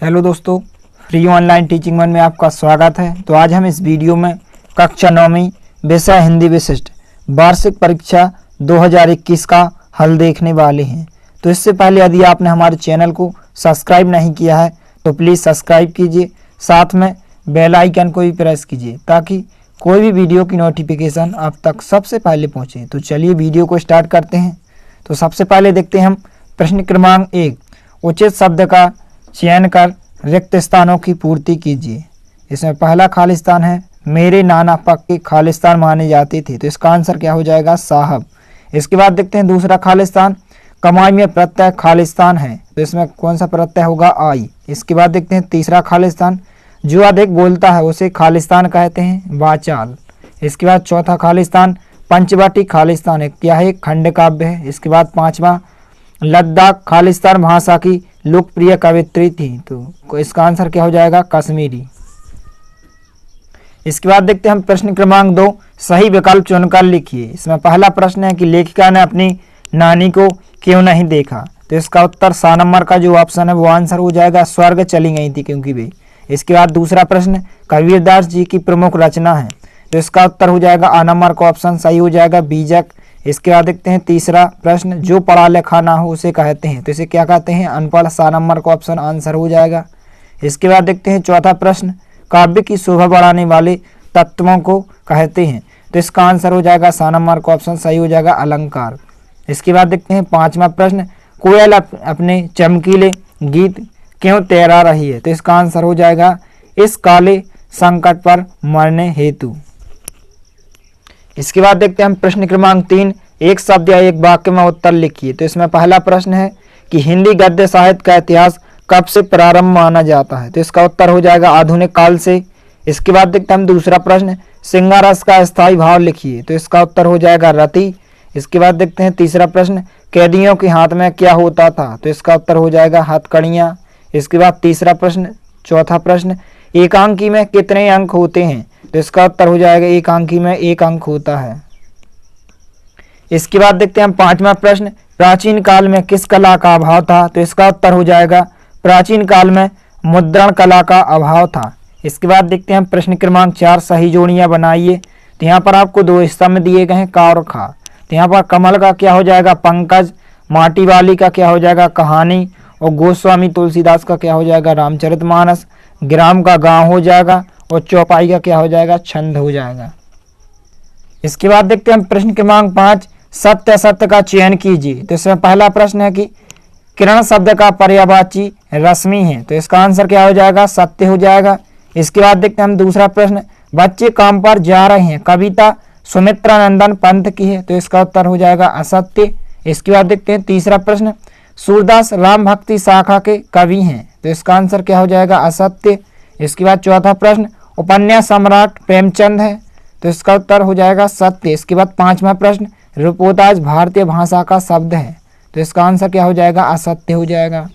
Hello दोस्तों, free online teaching one में आपका स्वागत है। तो आज हम इस वीडियो में कक्षा 9वीं विषय हिंदी विशिष्ट वार्षिक परीक्षा 2021 का हल देखने वाले हैं। तो इससे पहले यदि आपने हमारे चैनल को सब्सक्राइब नहीं किया है तो प्लीज़ सब्सक्राइब कीजिए, साथ में बेल आइकन को भी प्रेस कीजिए ताकि कोई भी वीडियो की नोटिफिकेशन आप तक सबसे पहले पहुँचे। तो चलिए वीडियो को स्टार्ट करते हैं। तो सबसे पहले देखते हैं हम प्रश्न क्रमांक 1, उचित शब्द का चयन कर रिक्त स्थानों की पूर्ति कीजिए। इसमें पहला खालिस्तान है, मेरे नाना पक्के खालिस्तान माने जाते थे, तो इसका आंसर क्या हो जाएगा? साहब। इसके बाद देखते हैं दूसरा खालिस्तान, कमाई में प्रत्यय खालिस्तान है, तो इसमें कौन सा प्रत्यय होगा? आई। इसके बाद देखते हैं तीसरा खालिस्तान, जो अधिक बोलता है उसे खालिस्तान कहते हैं, वाचाल। इसके बाद चौथा खालिस्तान, पंचवटी खालिस्तान है, क्या है? खंड काव्य है। इसके बाद पांचवा, लद्दाख खालिस्तान भाषा की लोकप्रिय कवित्री थी, तो इसका आंसर क्या हो जाएगा? कश्मीरी। इसके बाद देखते हैं हम प्रश्न क्रमांक 2, सही विकल्प चुनकर लिखिए। इसमें पहला प्रश्न है कि लेखिका ने अपनी नानी को क्यों नहीं देखा, तो इसका उत्तर 7 नंबर का जो ऑप्शन है वो आंसर हो जाएगा, स्वर्ग चली गई थी क्योंकि वे। इसके बाद दूसरा प्रश्न, कबीरदास जी की प्रमुख रचना है, तो इसका उत्तर हो जाएगा आ नंबर का ऑप्शन सही हो जाएगा, बीजक। इसके बाद देखते हैं तीसरा प्रश्न, जो पढ़ा लिखा ना हो उसे कहते हैं, तो इसे क्या कहते हैं? अनपढ़। 7 नंबर का ऑप्शन आंसर हो जाएगा। इसके बाद देखते हैं चौथा प्रश्न, काव्य की शोभा बढ़ाने वाले तत्वों को कहते हैं, तो इसका आंसर हो जाएगा 7 नंबर का ऑप्शन सही हो जाएगा, अलंकार। इसके बाद देखते हैं पांचवा प्रश्न, कोयल अपने चमकीले गीत क्यों तैरा रही है, तो इसका आंसर हो जाएगा, इस काले संकट पर मरने हेतु। इसके बाद देखते हैं हम प्रश्न क्रमांक 3, एक शब्द या एक वाक्य में उत्तर लिखिए। तो इसमें पहला प्रश्न है कि हिंदी गद्य साहित्य का इतिहास कब से प्रारंभ माना जाता है, तो इसका उत्तर हो जाएगा आधुनिक काल से। इसके बाद देखते हैं हम दूसरा प्रश्न, सिंगारस का स्थायी भाव लिखिए, तो इसका उत्तर हो जाएगा रति। इसके बाद देखते हैं तीसरा प्रश्न, कैदियों के हाथ में क्या होता था, तो इसका उत्तर हो जाएगा हथकड़ियाँ। इसके बाद तीसरा प्रश्न, चौथा प्रश्न, एकांकी में कितने अंक होते हैं, तो इसका उत्तर हो जाएगा एकांकी में 1 अंक होता है। इसके बाद देखते हैं हम पांचवा प्रश्न, प्राचीन काल में किस कला का अभाव था, तो इसका उत्तर हो जाएगा प्राचीन काल में मुद्रण कला का अभाव था। इसके बाद देखते हैं हम प्रश्न क्रमांक 4, सही जोड़ियां बनाइए। तो यहाँ पर आपको 2 हिस्सा में दिए गए हैं, का और खा। तो यहाँ पर कमल का क्या हो जाएगा? पंकज। माटी वाली का क्या हो जाएगा? कहानी। और गोस्वामी तुलसीदास का क्या हो जाएगा? रामचरितमानस। ग्राम का गांव हो जाएगा और चौपाई का क्या हो जाएगा? छंद हो जाएगा। इसके बाद देखते हैं हम प्रश्न क्रमांक 5, सत्य असत्य का चयन कीजिए। तो इसमें पहला प्रश्न है कि किरण शब्द का पर्यायवाची रश्मि है, तो इसका आंसर क्या हो जाएगा? सत्य हो जाएगा। इसके बाद देखते हैं हम दूसरा प्रश्न, बच्चे काम पर जा रहे हैं, कविता सुमित्रानंदन पंत की है, तो इसका उत्तर हो जाएगा असत्य। इसके बाद देखते हैं तीसरा प्रश्न, सूरदास राम भक्ति शाखा के कवि हैं, तो इसका आंसर क्या हो जाएगा? असत्य। इसके बाद चौथा प्रश्न, उपन्यास सम्राट प्रेमचंद है, तो इसका उत्तर हो जाएगा सत्य। इसके बाद पांचवा प्रश्न, रिपोर्टाज भारतीय भाषा का शब्द है, तो इसका आंसर क्या हो जाएगा? असत्य हो जाएगा।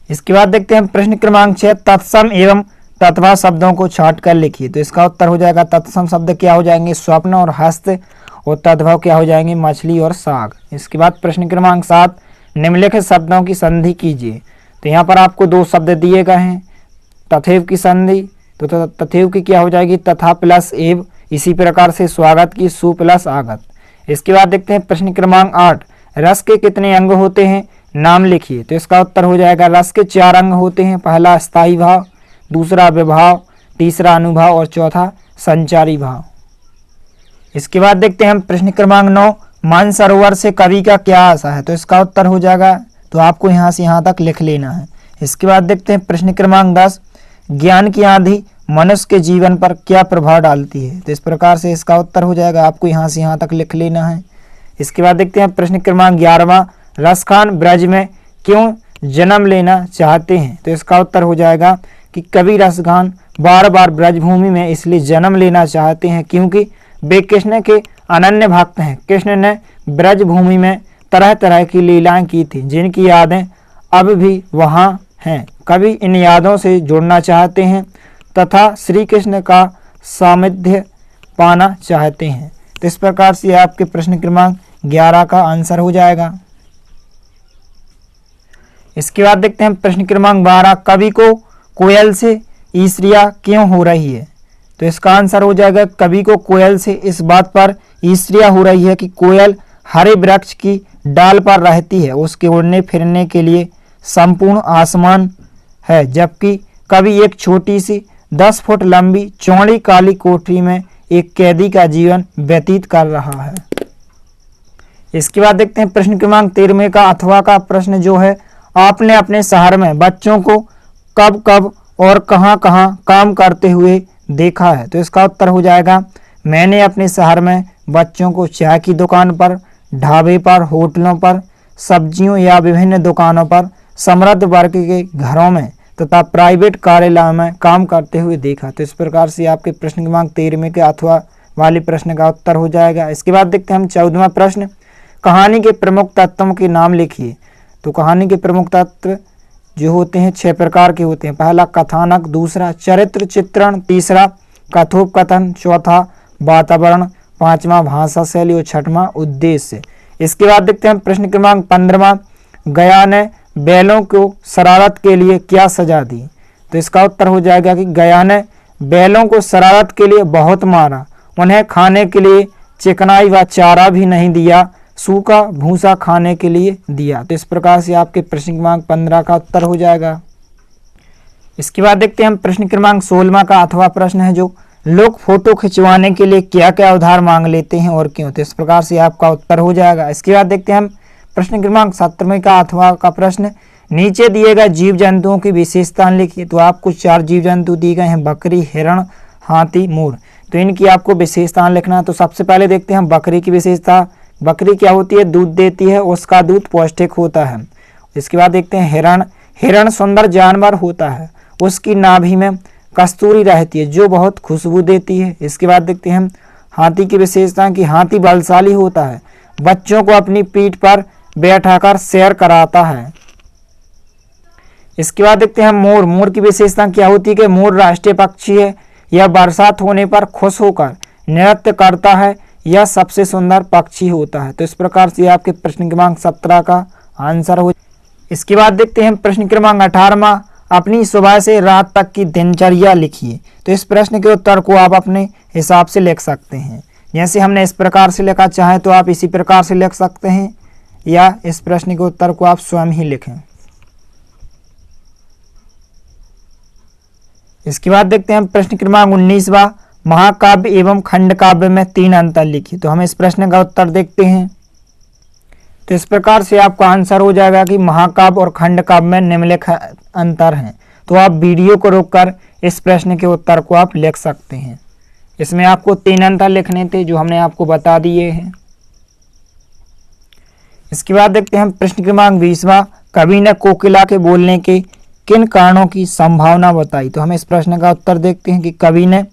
इसके बाद देखते हैं प्रश्न क्रमांक 6, तत्सम एवं तत्वा शब्दों को छाट कर लिखिए। तो इसका उत्तर हो जाएगा, तत्सम शब्द क्या हो जाएंगे? स्वप्न और हस्त, और तद्भव क्या हो जाएंगे? मछली और साग। इसके बाद प्रश्न क्रमांक 7, निम्नलिखित शब्दों की संधि कीजिए। तो यहाँ पर आपको 2 शब्द दिए गए हैं, तथैव की संधि, तो तथैव की क्या हो जाएगी? तथा प्लस एव। इसी प्रकार से स्वागत की सु प्लस आगत। इसके बाद देखते हैं प्रश्न क्रमांक 8, रस के कितने अंग होते हैं, नाम लिखिए। तो इसका उत्तर हो जाएगा, रस के 4 अंग होते हैं, पहला स्थायी भाव, दूसरा विभाव, तीसरा अनुभाव और चौथा संचारी भाव। इसके बाद देखते हैं हम प्रश्न क्रमांक 9, मानसरोवर से कवि का क्या आशा है, तो इसका उत्तर हो जाएगा, तो आपको यहाँ से यहाँ तक लिख लेना है। इसके बाद देखते हैं प्रश्न क्रमांक 10, ज्ञान की आंधी मनुष्य के जीवन पर क्या प्रभाव डालती है, तो इस प्रकार से इसका उत्तर हो जाएगा, आपको यहाँ से यहाँ तक लिख लेना है। इसके बाद देखते हैं प्रश्न क्रमांक 11वां, रसखान ब्रज में क्यों जन्म लेना चाहते हैं, तो इसका उत्तर हो जाएगा कि कवि रसखान बार बार ब्रजभूमि में इसलिए जन्म लेना चाहते हैं क्योंकि वे कृष्ण के अनन्य भक्त हैं। कृष्ण ने ब्रजभूमि में तरह तरह की लीलाएं की थी, जिनकी यादें अब भी वहाँ हैं। कवि इन यादों से जुड़ना चाहते हैं तथा श्री कृष्ण का सानिध्य पाना चाहते हैं। तो इस प्रकार से आपके प्रश्न क्रमांक 11 का आंसर हो जाएगा। इसके बाद देखते हैं प्रश्न क्रमांक 12, कवि को कोयल से ईर्ष्या क्यों हो रही है? तो इसका आंसर हो जाएगा कवि को कोयल से इस बात पर ईर्ष्या हो रही है कि कोयल हरे वृक्ष की डाल पर रहती है, उसके उड़ने फिरने के लिए संपूर्ण आसमान है, जबकि कवि एक छोटी सी 10 फुट लंबी चौड़ी काली कोठरी में एक कैदी का जीवन व्यतीत कर रहा है। इसके बाद देखते हैं प्रश्न क्रमांक 13 का अथवा का प्रश्न जो है, आपने अपने शहर में बच्चों को कब कब और कहां कहां काम करते हुए देखा है? तो इसका उत्तर हो जाएगा, मैंने अपने शहर में बच्चों को चाय की दुकान पर, ढाबे पर, होटलों पर, सब्जियों या विभिन्न दुकानों पर, समृद्ध वर्ग के घरों में तथा प्राइवेट कार्यालयों में काम करते हुए देखा। तो इस प्रकार से आपके प्रश्न क्रमांक 13 के अथवा वाले प्रश्न का उत्तर हो जाएगा। इसके बाद देखते हैं हम 14वां प्रश्न, कहानी के प्रमुख तत्वों के नाम लिखिए। तो कहानी के प्रमुख तत्व जो होते हैं 6 प्रकार के होते हैं। पहला कथानक, दूसरा चरित्र चित्रण, तीसरा कथोपकथन, चौथा वातावरण, पांचवा भाषा शैली और छठवां उद्देश्य। इसके बाद देखते हैं प्रश्न क्रमांक 15, गया ने बैलों को शरारत के लिए क्या सजा दी? तो इसका उत्तर हो जाएगा कि गया ने बैलों को शरारत के लिए बहुत मारा, उन्हें खाने के लिए चिकनाई व चारा भी नहीं दिया, सूखा भूसा खाने के लिए दिया। तो इस प्रकार से आपके प्रश्न क्रमांक 15 का उत्तर हो जाएगा। इसके बाद देखते हैं हम प्रश्न क्रमांक 16 का अथवा प्रश्न है जो, लोग फोटो खिंचवाने के लिए क्या क्या उधार मांग लेते हैं और क्यों? तो इस प्रकार से आपका उत्तर हो जाएगा। इसके बाद देखते हैं हम प्रश्न क्रमांक 17 का अथवा का प्रश्न, नीचे दिए गए जीव जंतुओं की विशेषता लिखिए। तो आपको 4 जीव जंतु दिए गए हैं, बकरी, हिरण, हाथी, मोर। तो इनकी आपको विशेषता लिखना है। तो सबसे पहले देखते हैं बकरी की विशेषता। बकरी क्या होती है? दूध देती है, उसका दूध पौष्टिक होता है। इसके बाद देखते हैं हिरण। हिरण सुंदर जानवर होता है, उसकी नाभि में कस्तूरी रहती है जो बहुत खुशबू देती है। इसके बाद देखते हैं हम हाथी की विशेषता कि हाथी बलशाली होता है, बच्चों को अपनी पीठ पर बैठाकर सैर कराता है। इसके बाद देखते हैं मोर। मोर की विशेषता क्या होती है कि मोर राष्ट्रीय पक्षी है, यह बरसात होने पर खुश होकर नृत्य करता है, यह सबसे सुंदर पक्षी होता है। तो इस प्रकार से आपके प्रश्न क्रमांक 17 का आंसर हो। इसके बाद देखते हैं प्रश्न क्रमांक 18, अपनी सुबह से रात तक की दिनचर्या लिखिए। तो इस प्रश्न के उत्तर को आप अपने हिसाब से लिख सकते हैं। जैसे हमने इस प्रकार से लिखा, चाहे तो आप इसी प्रकार से लिख सकते हैं या इस प्रश्न के उत्तर को आप स्वयं ही लिखें। इसके बाद देखते हैं प्रश्न क्रमांक 19, महाकाव्य एवं खंड काव्य में 3 अंतर लिखिए। तो हम इस प्रश्न का उत्तर देखते हैं। तो इस प्रकार से आपका आंसर हो जाएगा कि महाकाव्य और खंड काव्य में निम्नलिखित अंतर हैं। तो आप वीडियो को रोककर इस प्रश्न के उत्तर को आप लिख सकते हैं। इसमें आपको 3 अंतर लिखने थे जो हमने आपको बता दिए हैं। इसके बाद देखते हैं प्रश्न क्रमांक 20, कवि ने कोकिला के बोलने के किन कारणों की संभावना बताई? तो हम इस प्रश्न का उत्तर देखते हैं कि कवि ने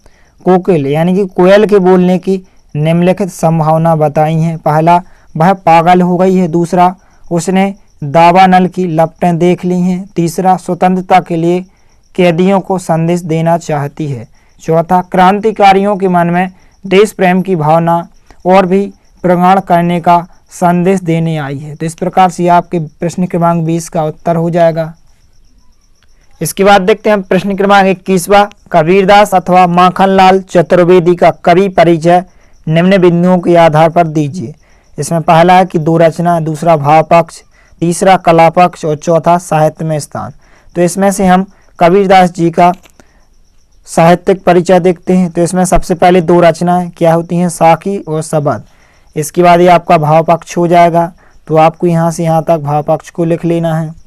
कोकिल यानी कि कोयल के बोलने की निम्नलिखित संभावना बताई हैं। पहला, वह पागल हो गई है। दूसरा, उसने दावानल की लपटें देख ली हैं। तीसरा, स्वतंत्रता के लिए कैदियों को संदेश देना चाहती है। चौथा, क्रांतिकारियों के मन में देश प्रेम की भावना और भी प्रगाढ़ करने का संदेश देने आई है। तो इस प्रकार से आपके प्रश्न क्रमांक 20 का उत्तर हो जाएगा। इसके बाद देखते हैं प्रश्न क्रमांक 21, कबीरदास अथवा माखनलाल चतुर्वेदी का कवि परिचय निम्न बिंदुओं के आधार पर दीजिए। इसमें पहला है कि 2 रचना, दूसरा भाव पक्ष, तीसरा कला पक्ष और चौथा साहित्य में स्थान। तो इसमें से हम कबीरदास जी का साहित्यिक परिचय देखते हैं। तो इसमें सबसे पहले 2 रचनाएं क्या होती हैं? साखी और सबद। इसके बाद ये आपका भाव पक्ष हो जाएगा। तो आपको यहाँ से यहाँ तक भाव पक्ष को लिख लेना है।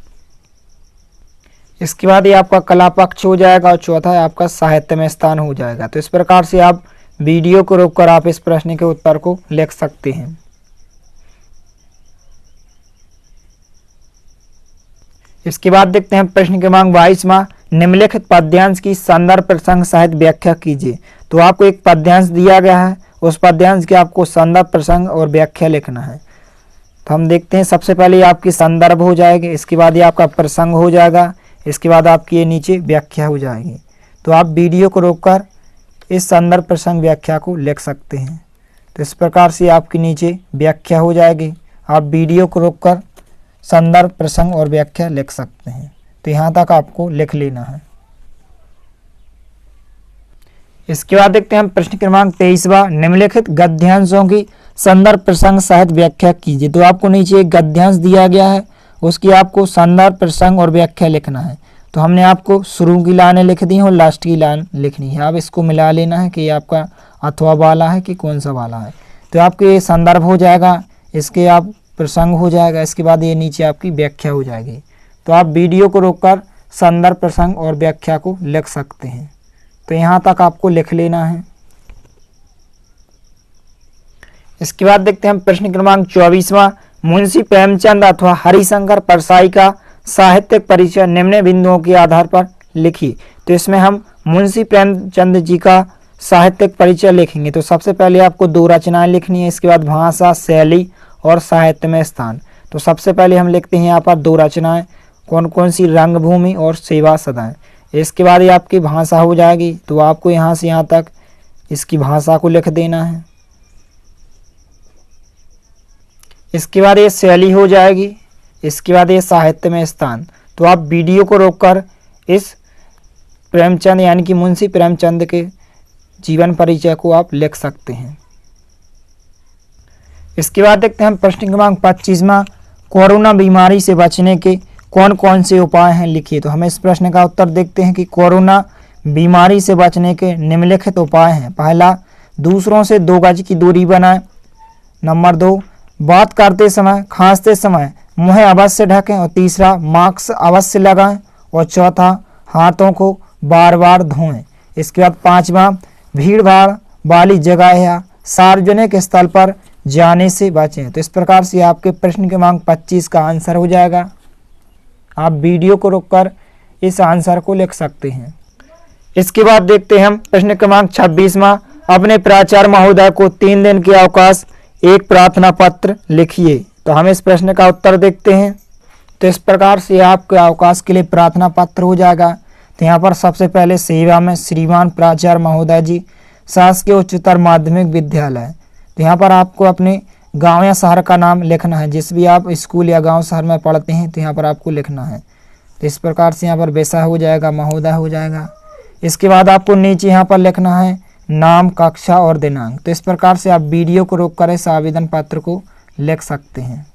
इसके बाद ये आपका कला पक्ष हो जाएगा और चौथा है आपका साहित्य में स्थान हो जाएगा। तो इस प्रकार से आप वीडियो को रोककर आप इस प्रश्न के उत्तर को लिख सकते हैं। इसके बाद देखते हैं प्रश्न क्रमांक 22, निम्नलिखित पद्यांश की संदर्भ प्रसंग सहित व्याख्या कीजिए। तो आपको एक पद्यांश दिया गया है, उस पद्यांश की आपको संदर्भ प्रसंग और व्याख्या लिखना है। तो हम देखते हैं सबसे पहले आपकी संदर्भ हो जाएगी, इसके बाद ये आपका प्रसंग हो जाएगा, इसके बाद आपकी ये नीचे व्याख्या हो जाएगी। तो आप वीडियो को रोककर इस संदर्भ प्रसंग व्याख्या को लिख सकते हैं। तो इस प्रकार से आपकी नीचे व्याख्या हो जाएगी। आप वीडियो को रोककर संदर्भ, प्रसंग और व्याख्या लिख सकते हैं। तो यहाँ तक आपको लिख लेना है। इसके बाद देखते हैं हम प्रश्न क्रमांक 23वां, निम्नलिखित गद्यांशों की संदर्भ, प्रसंग सहित व्याख्या कीजिए। तो आपको नीचे एक गद्यांश दिया गया है, उसकी आपको संदर्भ, प्रसंग और व्याख्या लिखना है। तो हमने आपको शुरू की लाइनें लिख दी हैं और लास्ट की लाइन लिखनी है। अब इसको मिला लेना है कि ये आपका अथवा वाला है कि कौन सा वाला है। तो आपके ये संदर्भ हो जाएगा, इसके आप प्रसंग हो जाएगा, इसके बाद ये नीचे आपकी व्याख्या हो जाएगी। तो आप वीडियो को रोककर संदर्भ, प्रसंग और व्याख्या को लिख सकते हैं। तो यहाँ तक आपको लिख लेना है। इसके बाद देखते हैं हम प्रश्न क्रमांक 24वां, मुंशी प्रेमचंद अथवा हरिशंकर परसाई का साहित्यिक परिचय निम्न बिंदुओं के आधार पर लिखिए। तो इसमें हम मुंशी प्रेमचंद जी का साहित्यिक परिचय लिखेंगे। तो सबसे पहले आपको 2 रचनाएं लिखनी है, इसके बाद भाषा, शैली और साहित्य में स्थान। तो सबसे पहले हम लिखते हैं यहाँ पर 2 रचनाएं, कौन कौन सी, रंगभूमि और सेवा सदन। इसके बाद ये आपकी भाषा हो जाएगी। तो आपको यहाँ से यहाँ तक इसकी भाषा को लिख देना है। इसके बाद ये शैली हो जाएगी, इसके बाद ये साहित्य में स्थान। तो आप वीडियो को रोककर इस प्रेमचंद यानी कि मुंशी प्रेमचंद के जीवन परिचय को आप लिख सकते हैं। इसके बाद देखते हैं हम प्रश्न क्रमांक 25वां, कोरोना बीमारी से बचने के कौन कौन से उपाय हैं, लिखिए। तो हमें इस प्रश्न का उत्तर देखते हैं कि कोरोना बीमारी से बचने के निम्नलिखित उपाय हैं। पहला, दूसरों से 2 गज की दूरी बनाएं। नंबर 2, बात करते समय, खांसते समय मुंह अवश्य ढकें। और तीसरा, मास्क अवश्य लगाएं। और चौथा, हाथों को बार बार धोएं। इसके बाद 5वां, भीड़ भाड़ वाली जगह या सार्वजनिक स्थल पर जाने से बचें। तो इस प्रकार से आपके प्रश्न क्रमांक 25 का आंसर हो जाएगा। आप वीडियो को रोककर इस आंसर को लिख सकते हैं। इसके बाद देखते हैं हम प्रश्न क्रमांक 26वां, अपने प्राचार्य महोदय को 3 दिन के अवकाश, एक प्रार्थना पत्र लिखिए। तो हम इस प्रश्न का उत्तर देखते हैं। तो इस प्रकार से आपके अवकाश के लिए प्रार्थना पत्र हो जाएगा। तो यहाँ पर सबसे पहले सेवा में श्रीमान प्राचार्य महोदय जी, शासकीय उच्चतर माध्यमिक विद्यालय। तो यहाँ पर आपको अपने गांव या शहर का नाम लिखना है, जिस भी आप स्कूल या गांव शहर में पढ़ते हैं तो यहाँ पर आपको लिखना है। तो इस प्रकार से यहाँ पर विषय हो जाएगा, महोदय हो जाएगा। इसके बाद आपको नीचे यहाँ पर लिखना है नाम, कक्षा और दिनांक। तो इस प्रकार से आप वीडियो को रोककर इस आवेदन पत्र को लिख सकते हैं।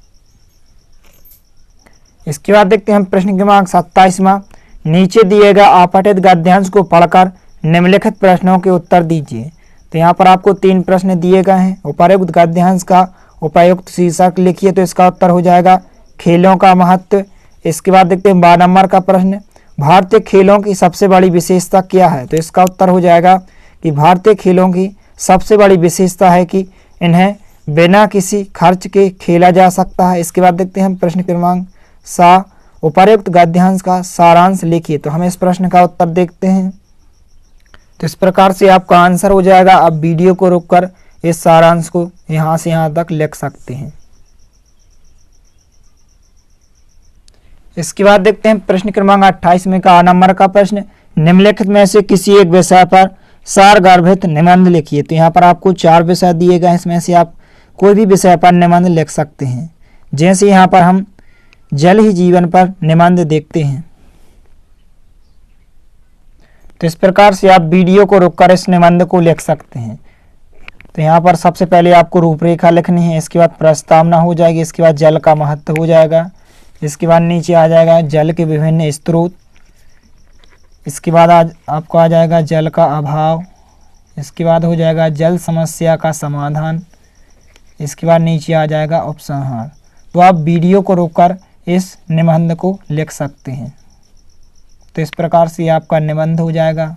इसके बाद देखते हैं हम प्रश्न क्रमांक 27वां, नीचे दिए गए आपतित गद्यांश को पढ़कर निम्नलिखित प्रश्नों के उत्तर दीजिए। तो यहाँ पर आपको 3 प्रश्न दिए गए हैं। उपर्युक्त गद्यांश का उपयुक्त शीर्षक लिखिए। तो इसका उत्तर हो जाएगा खेलों का महत्व। इसके बाद देखते हैं 12 नंबर का प्रश्न, भारतीय खेलों की सबसे बड़ी विशेषता क्या है। तो इसका उत्तर हो जाएगा कि भारतीय खेलों की सबसे बड़ी विशेषता है कि इन्हें बिना किसी खर्च के खेला जा सकता है। इसके बाद देखते हैं हम प्रश्न क्रमांक 7, उपर्युक्त गद्यांश का सारांश लिखिए। तो हम इस प्रश्न का उत्तर देखते हैं। तो इस प्रकार से आपका आंसर हो जाएगा। आप वीडियो को रोककर इस सारांश को यहाँ से यहाँ तक लिख सकते हैं। इसके बाद देखते हैं प्रश्न क्रमांक 28 में का 8 नंबर का प्रश्न, निम्नलिखित में से किसी एक विषय पर सारगर्भित निबंध लिखिए। तो यहाँ पर आपको 4 विषय दिए गए हैं, इसमें से आप कोई भी विषय पर निबंध लिख सकते हैं। जैसे यहाँ पर हम जल ही जीवन पर निबंध देखते हैं। तो इस प्रकार से आप वीडियो को रोककर इस निबंध को लिख सकते हैं। तो यहाँ पर सबसे पहले आपको रूपरेखा लिखनी है, इसके बाद प्रस्तावना हो जाएगी, इसके बाद जल का महत्व हो जाएगा, इसके बाद नीचे आ जाएगा जल के विभिन्न स्रोत, इसके बाद आपको आ जाएगा जल का अभाव, इसके बाद हो जाएगा जल समस्या का समाधान, इसके बाद नीचे आ जाएगा उपसंहार। तो आप वीडियो को रोककर इस निबंध को लिख सकते हैं। तो इस प्रकार से आपका निबंध हो जाएगा।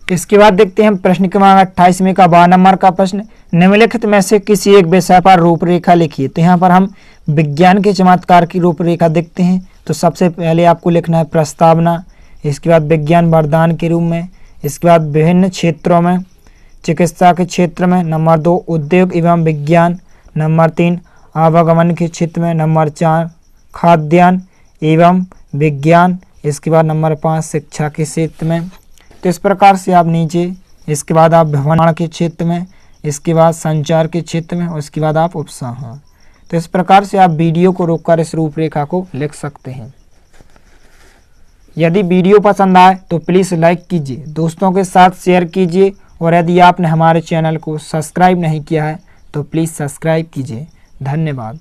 इसके बाद देखते हैं हम प्रश्न क्रमांक 28 में का 12 नंबर का प्रश्न, निम्नलिखित में से किसी एक विषय पर रूपरेखा लिखिए। तो यहाँ पर हम विज्ञान के चमत्कार की रूपरेखा देखते हैं। तो सबसे पहले आपको लिखना है प्रस्तावना, इसके बाद विज्ञान वरदान के रूप में, इसके बाद विभिन्न क्षेत्रों में, चिकित्सा के क्षेत्र में, नंबर 2 उद्योग एवं विज्ञान, नंबर 3 आवागमन के क्षेत्र में, नंबर 4 खाद्यान्न एवं विज्ञान, इसके बाद नंबर 5 शिक्षा के क्षेत्र में। तो इस प्रकार से आप नीचे इसके बाद आप भ्रमण के क्षेत्र में, इसके बाद संचार के क्षेत्र में, और इसके बाद आप उपसंहार। तो इस प्रकार से आप वीडियो को रोककर इस रूपरेखा को लिख सकते हैं। यदि वीडियो पसंद आए तो प्लीज़ लाइक कीजिए, दोस्तों के साथ शेयर कीजिए, और यदि आपने हमारे चैनल को सब्सक्राइब नहीं किया है तो प्लीज़ सब्सक्राइब कीजिए। धन्यवाद।